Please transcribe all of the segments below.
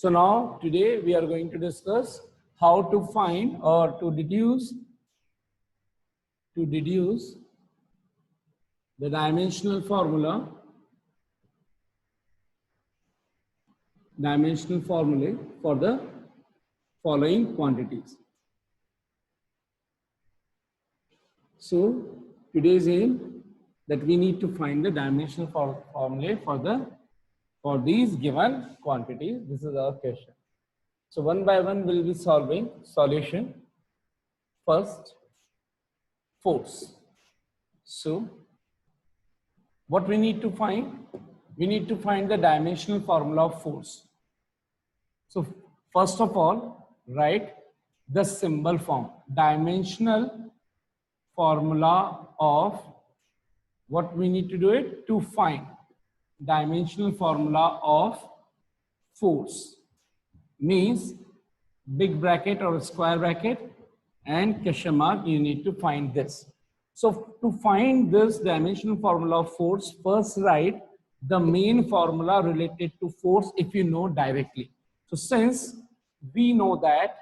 So now today we are going to discuss how to find or to deduce the dimensional formulae for the following quantities. So today's aim that we need to find the dimensional formulae for these given quantities. This is our question. So one by one we'll be solving solution. First, force. So what we need to find? We need to find the dimensional formula of force. So first of all, write the symbol form. Dimensional formula of what we need to do it to find dimensional formula of force means big bracket or square bracket and question mark. You need to find this. So to find this dimensional formula of force, first write the main formula related to force if you know directly. So since we know that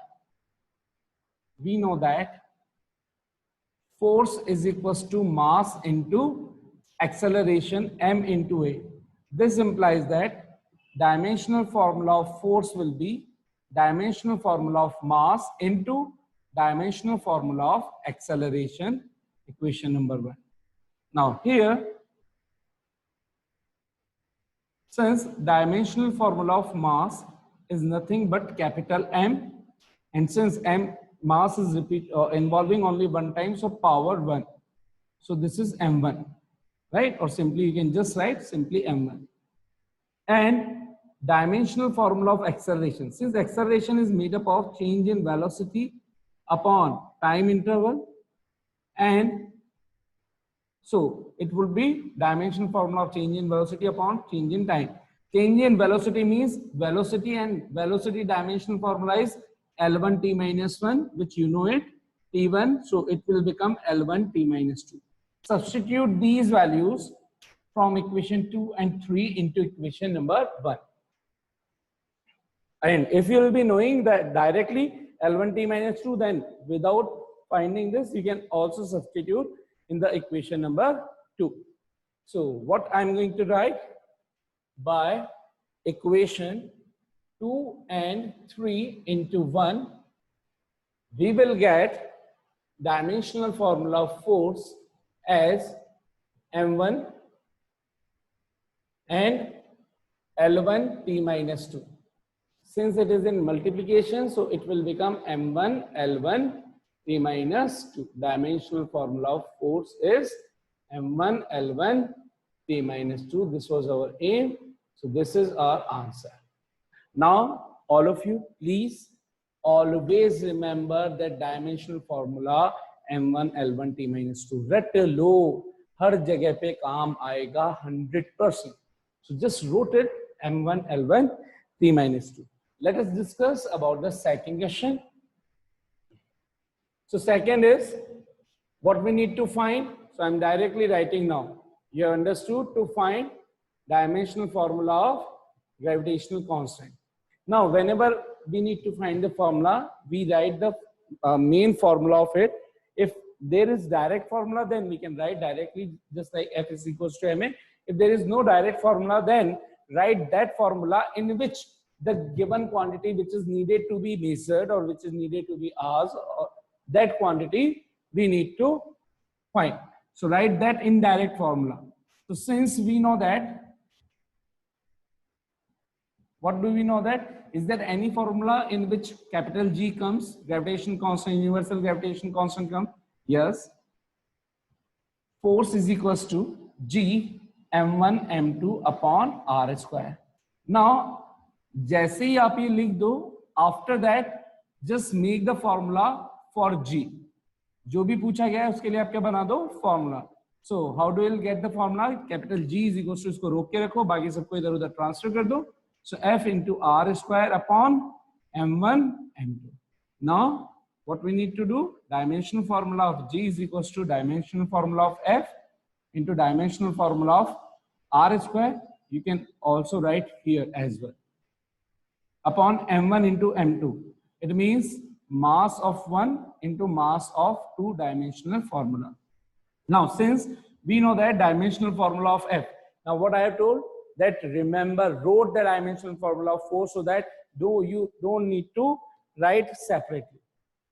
force is equals to mass into acceleration m into a. This implies that dimensional formula of force will be dimensional formula of mass into dimensional formula of acceleration, equation number 1. Now here, since dimensional formula of mass is nothing but capital M, and since M mass is involving only one time, so power 1. So this is M1, right? Or simply you can just write simply M1. And dimensional formula of acceleration. Since acceleration is made up of change in velocity upon time interval, and so it would be dimensional formula of change in velocity upon change in time. Change in velocity means velocity, and velocity dimensional formula is L1 t minus 1, which you know it, t1, so it will become L1 t minus 2. Substitute these values from equation 2 and 3 into equation number 1. And if you will be knowing that directly L1 t minus 2, then without finding this, you can also substitute in the equation number 2. So what I'm going to write, by equation 2 and 3 into 1, we will get dimensional formula of force as M1 and L1 t minus 2. Since it is in multiplication, so it will become M1 L1 t minus 2. Dimensional formula of force is M1 L1 t minus 2. This was our aim. So this is our answer. Now, all of you, please always remember that dimensional formula M1 L1 t minus 2. रट लो, हर जगह पे काम आएगा 100%. So just wrote it M1 L1 t minus 2. Let us discuss about the second question. So second is what we need to find. So I'm directly writing now. You have understood to find dimensional formula of gravitational constant. Now, whenever we need to find the formula, we write the main formula of it. If there is direct formula, then we can write directly just like F is equals to ma. If there is no direct formula, then write that formula in which the given quantity which is needed to be measured or which is needed to be asked, or that quantity we need to find. So write that indirect formula. So since we know that, what do we know that? Is there any formula in which capital G comes, gravitation constant, universal gravitation constant comes? Yes. Force is equals to G M1 M2 upon R square. Now, जैसे ही आप ये लिख दो, after that just make the formula for G. जो भी पूछा गया है उसके लिए आप क्या बना दो formula. So how do you get the formula? Capital G is equals to, इसको रोक के रखो, बाकी सबको इधर उधर ट्रांसफर कर दो. So F into R square upon M1 M2. Now what we need to do? Dimensional formula of G is equals to dimensional formula of F into dimensional formula of R square. You can also write here as well. upon m1 into m2. It means mass of 1 into mass of 2 dimensional formula. Now, since we know that dimensional formula of F, now what I have told that remember wrote the dimensional formula of force so that you don't need to write separately.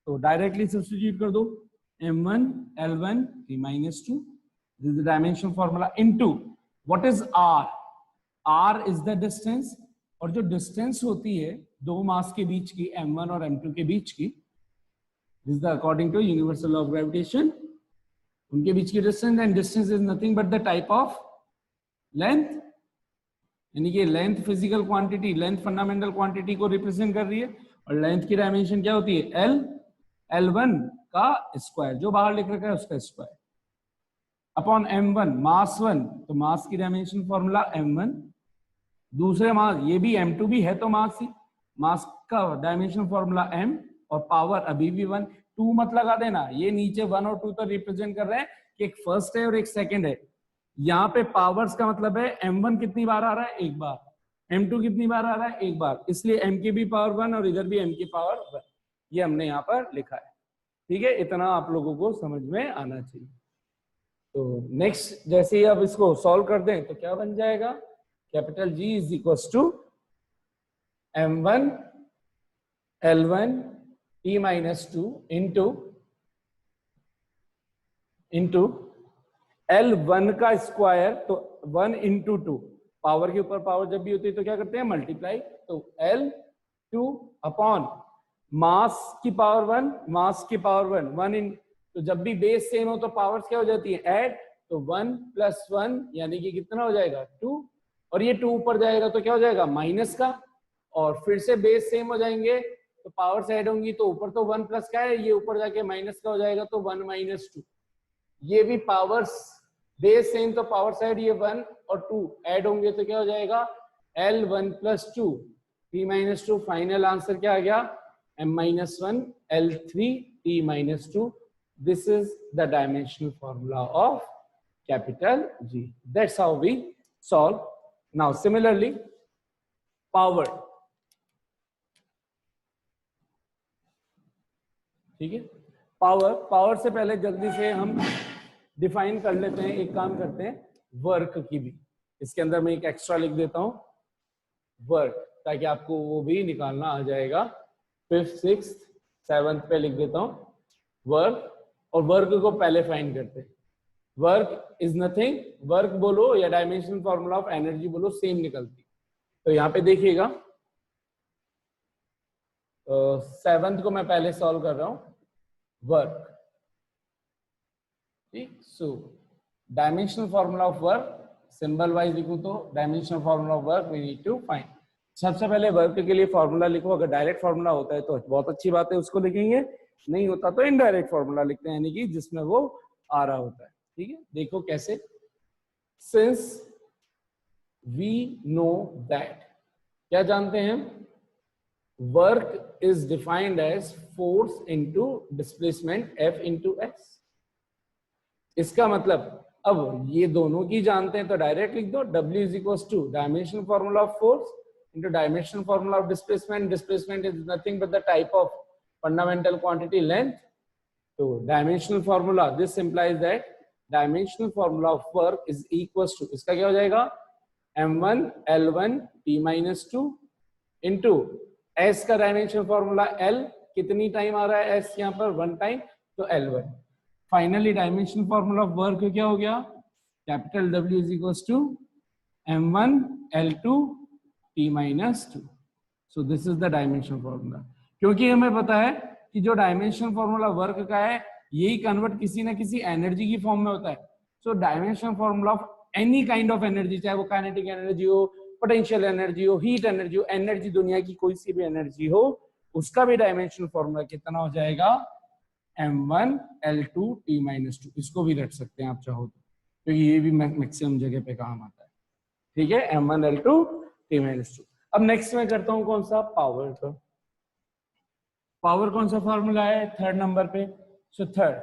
So directly substitute कर दो m1 l1 t minus 2. This is the dimensional formula into what is r. r is the distance, और जो distance होती है दो मास के बीच की m1 और m2 के बीच की, this is the according to universal law of gravitation, उनके बीच की distance, and distance is nothing but the type of length, यानी कि length physical quantity, length fundamental quantity को रिप्रेजेंट कर रही है, और लेंथ की डायमेंशन क्या होती है एल, L1 का स्क्वायर, जो बाहर लिख रखा है उसका स्क्वायर, अपॉन m1 मास 1, तो मास की डायमेंशन फॉर्मूला m1, दूसरे मास ये भी m2 भी है तो मास ही, मास का डायमेंशन फॉर्मूला m, और पावर अभी भी 1, 2 मत लगा देना, ये नीचे 1 और 2 तो रिप्रेजेंट कर रहे हैं कि एक फर्स्ट है और एक सेकंड है। यहाँ पे पावर्स का मतलब है m1 कितनी बार आ रहा है, एक बार, m2 कितनी बार आ रहा है, एक बार, इसलिए m की भी पावर 1 और इधर भी m की पावर 1, ये हमने यहाँ पर लिखा है। ठीक है, इतना आप लोगों को समझ में आना चाहिए। तो नेक्स्ट जैसे ही आप इसको सॉल्व कर दें तो क्या बन जाएगा, capital G is equal to m1 L1 t minus 2 into L1 का स्क्वायर, तो 1 into 2, पावर के ऊपर पावर जब भी होती है तो क्या करते हैं मल्टीप्लाई, तो L2 अपॉन मास की पावर 1, मास की पावर 1 इन, तो जब भी बेस सेम हो तो पावर्स क्या हो जाती है ऐड, तो 1 प्लस 1 यानी कि कितना हो जाएगा 2, और ये 2 ऊपर जाएगा तो क्या हो जाएगा माइनस का, और फिर से बेस सेम हो जाएंगे तो पावर्स ऐड होंगी, तो ऊपर तो 1 प्लस का है, ये ऊपर जाके माइनस का हो जाएगा तो 1 माइनस 2, ये भी पावर्स बेस सेम तो पावर साइड ये 1 और 2 ऐड होंगे तो क्या हो जाएगा L1 plus 2 t minus 2, final answer क्या आ गया m minus 1 L3 t minus 2। This is the dimensional formula of capital G। That's how we solve. Now similarly power, ठीक है, पावर से पहले जल्दी से हम डिफाइन कर लेते हैं, एक काम करते हैं वर्क की भी, इसके अंदर मैं एक एक्स्ट्रा लिख देता हूं वर्क, ताकि आपको वो भी निकालना आ जाएगा। 5th 6th 7th पे लिख देता हूं वर्क, और वर्क को पहले फाइंड करते हैं। वर्क इज नथिंग, वर्क बोलो या डायमेंशनल फॉर्मूला ऑफ एनर्जी बोलो सेम निकलती। तो यहाँ पे देखिएगा 7th को मैं पहले सॉल्व कर रहा हूं वर्क, ठीक। So dimensional formula of work symbol wise लिखूं तो dimensional formula of work we need to find. सबसे पहले वर्क के लिए फॉर्मूला लिखो, अगर डायरेक्ट फॉर्मूला होता है तो बहुत अच्छी बात है उसको लिखेंगे, नहीं होता तो इनडायरेक्ट फॉर्मूला लिखते हैं, यानी कि जिसमें वो आ रहा होता है। ठीक है, देखो कैसे, सिंस वी नो दैट, क्या जानते हैं, work is defined as force into displacement F into S। इसका मतलब अब ये दोनों की जानते हैं तो डायरेक्ट लिख दो, W is equal to dimensional formula of force into dimensional formula of displacement. Displacement is nothing but the type of fundamental quantity length. तो dimensional formula, this implies that dimensional formula of work is equal to, इसका क्या हो जाएगा m1 L1 t minus 2 into S का dimensional formula L, कितनी time आ रहा है S यहाँ पर 1 टाइम, तो L1। Finally dimensional formula of work क्या हो गया, capital W is equal to m1 L2 t minus 2। So this is the dimensional formula. क्योंकि हमें पता है कि जो डायमेंशनल फॉर्मूला वर्क का है यही कन्वर्ट किसी ना किसी एनर्जी की फॉर्म में होता है। So dimensional formula of any kind of energy, चाहे वो काइनेटिक एनर्जी हो, पोटेंशियल एनर्जी हो, हीट एनर्जी हो, एनर्जी दुनिया की कोई सी भी एनर्जी हो, उसका भी डायमेंशनल फॉर्मूला कितना हो जाएगा m1 L2 t माइनस 2। इसको भी रख सकते हैं आप चाहो तो, क्योंकि ये भी मैक्सिमम जगह पे काम आता है। ठीक है, m1 L2 t माइनस 2। अब नेक्स्ट में करता हूं कौन सा, पावर का। पावर कौन सा फॉर्मूला है 3rd नंबर पे, so 3rd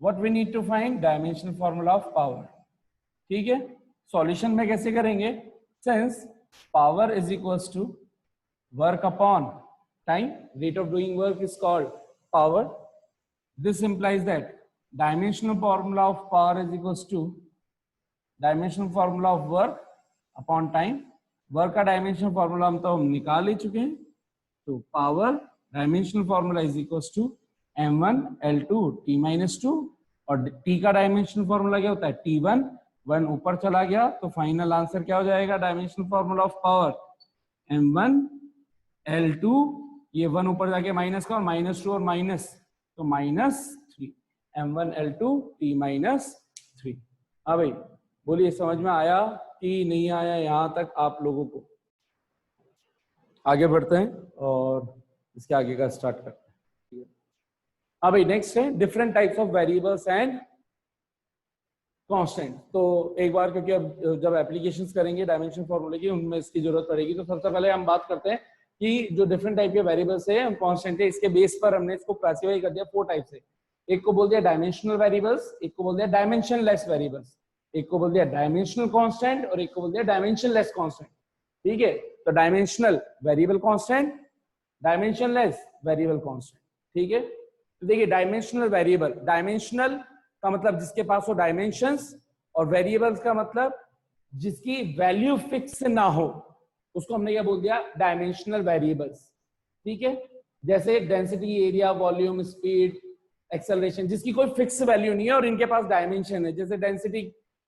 what we need to find dimensional formula of power. ठीक है, सॉल्यूशन में कैसे करेंगे, since power is equals to work upon time. Rate of doing work is called power. This implies that dimensional formula of power is equals to dimensional formula of work upon time. Work का dimensional formula हम तो निकाल ही चुके हैं, तो power dimensional formula is equals to m1 l2 t minus 2, और t का डायमेंशनल फॉर्मूला क्या होता है t1, 1 ऊपर चला गया तो फाइनल आंसर क्या हो जाएगा dimensional formula of power m1 l2, ये 1 ऊपर जाके माइनस का और माइनस 2 और माइनस, तो -3 m1 l2 t minus 3। हाँ भाई बोलिए समझ में आया कि नहीं आया यहां तक आप लोगों को? आगे बढ़ते हैं और इसके आगे का स्टार्ट करते हैं। हाँ भाई नेक्स्ट है different types of variables and constant. तो एक बार क्योंकि अब जब एप्लीकेशंस करेंगे डायमेंशन फॉर्मूले की उनमें इसकी जरूरत पड़ेगी, तो सबसे पहले हम बात करते हैं कि जो डिफरेंट टाइप के वेरिएबल्स है कांस्टेंट है, इसके बेस पर हमने इसको क्लासिफाई कर दिया 4 टाइप से। एक को बोल दिया डायमेंशनल वेरिएबल्स, एक को बोल दिया डायमेंशनलेस वेरिएबल्स, एक को बोल दिया डायमेंशनल कांस्टेंट और एक को बोल दिया डायमेंशनलेस कांस्टेंट। ठीक है, तो dimensional variable constant, dimensionless variable constant. ठीक है, तो देखिए डायमेंशनल वेरिएबल, डायमेंशनल का मतलब जिसके पास हो डायमेंशंस, और वेरिएबल्स का मतलब जिसकी वैल्यू फिक्स ना हो, उसको हमने क्या बोल दिया डायमेंशनल वेरिएबल्स। ठीक है, जैसे density, area, volume, speed, acceleration, जिसकी कोई फिक्स वैल्यू नहीं है और इनके पास डायमेंशन है। जैसे डेंसिटी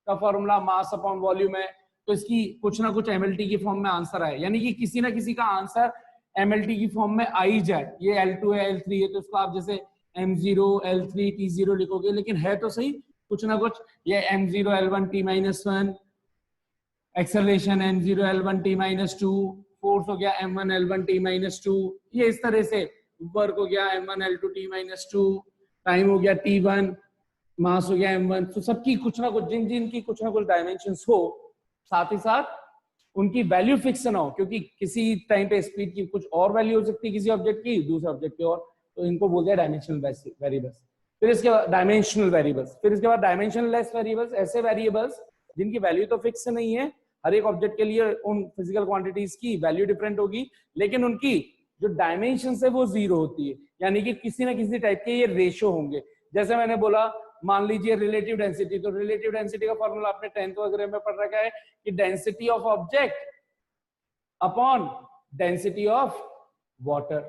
का फॉर्मूला मास अपॉन वॉल्यूम है, तो इसकी कुछ ना कुछ एमएलटी की फॉर्म में आंसर आए, यानी कि किसी ना किसी का आंसर एमएलटी की फॉर्म में आ ही जाए। ये L2 है, L3 है, तो इसको आप जैसे M0 L3 T0 लिखोगे, लेकिन है तो सही कुछ ना कुछ। ये M0 L1 T-1, acceleration M0 L1 T-2, force हो गया M1 L1 T-2, ये इस तरह से वर्क हो गया M1 L2 T-2, टाइम हो गया T1, मास हो गया m1। तो सबकी कुछ ना कुछ, जिन जिन की कुछ ना कुछ डायमेंशंस हो, साथ ही साथ उनकी वैल्यू फिक्स ना हो, क्योंकि किसी टाइम पे स्पीड की कुछ और वैल्यू हो सकती है किसी ऑब्जेक्ट की, दूसरे ऑब्जेक्ट की और, तो इनको बोलते हैं डायमेंशनल वेरिएबल्स। फिर इसके बाद डायमेंशनल वेरिएबल्स, फिर इसके बाद डायमेंशनलेस वेरिएबल्स, ऐसे वेरिएबल्स जिनकी वैल्यू तो फिक्स नहीं है, हर एक ऑब्जेक्ट के लिए उन फिजिकल क्वांटिटीज की वैल्यू डिफरेंट होगी, लेकिन उनकी जो डायमेंशन है वो 0 होती है, यानी कि किसी ना किसी टाइप के ये रेशो होंगे। जैसे मैंने बोला, मान लीजिए रिलेटिव डेंसिटी, तो रिलेटिव डेंसिटी का फॉर्मूला आपने 10th वगैरह में पढ़ रखा है कि density of object upon density of water.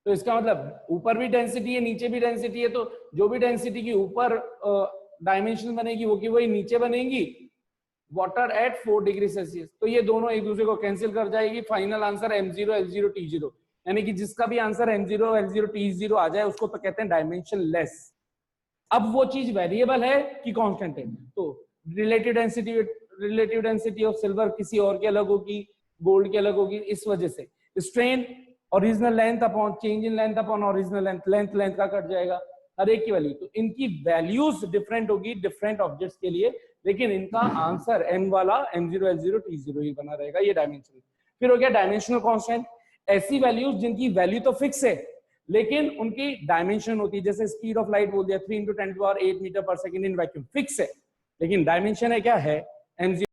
तो इसका मतलब ऊपर भी डेंसिटी है, नीचे भी डेंसिटी है, तो जो भी डेंसिटी की ऊपर डायमेंशन बनेगी वो की वही नीचे बनेगी वाटर एट 4 डिग्री सेल्सियस। तो ये दोनों एक दूसरे को कैंसिल कर जाएगी, final answer M0 L0 T0, यानी कि जिसका भी आंसर M0 L0 T0 आ जाए उसको तो कहते हैं डायमेंशन लेस। अब वो चीज वेरिएबल है कि कांस्टेंट है, तो रिलेटिव डेंसिटी ऑफ सिल्वर किसी और की अलग होगी, गोल्ड की अलग होगी, इस वजह से strain original length upon change in length upon original length, length का कट जाएगा हर एक की वैल्यू, तो इनकी वैल्यूज डिफरेंट होगी डिफरेंट ऑब्जेक्ट्स के लिए, लेकिन इनका आंसर M वाला M0 L0 T0 ही बना रहेगा, ये डायमेंशन। फिर हो गया डायमेंशनल कांस्टेंट, ऐसी वैल्यूज जिनकी वैल्यू तो फिक्स है लेकिन उनकी डायमेंशन होती है, जैसे स्पीड ऑफ लाइट बोल दिया 3 × 10⁸ मीटर पर सेकंड इन वैक्यूम, फिक्स है, लेकिन डायमेंशन है क्या है M0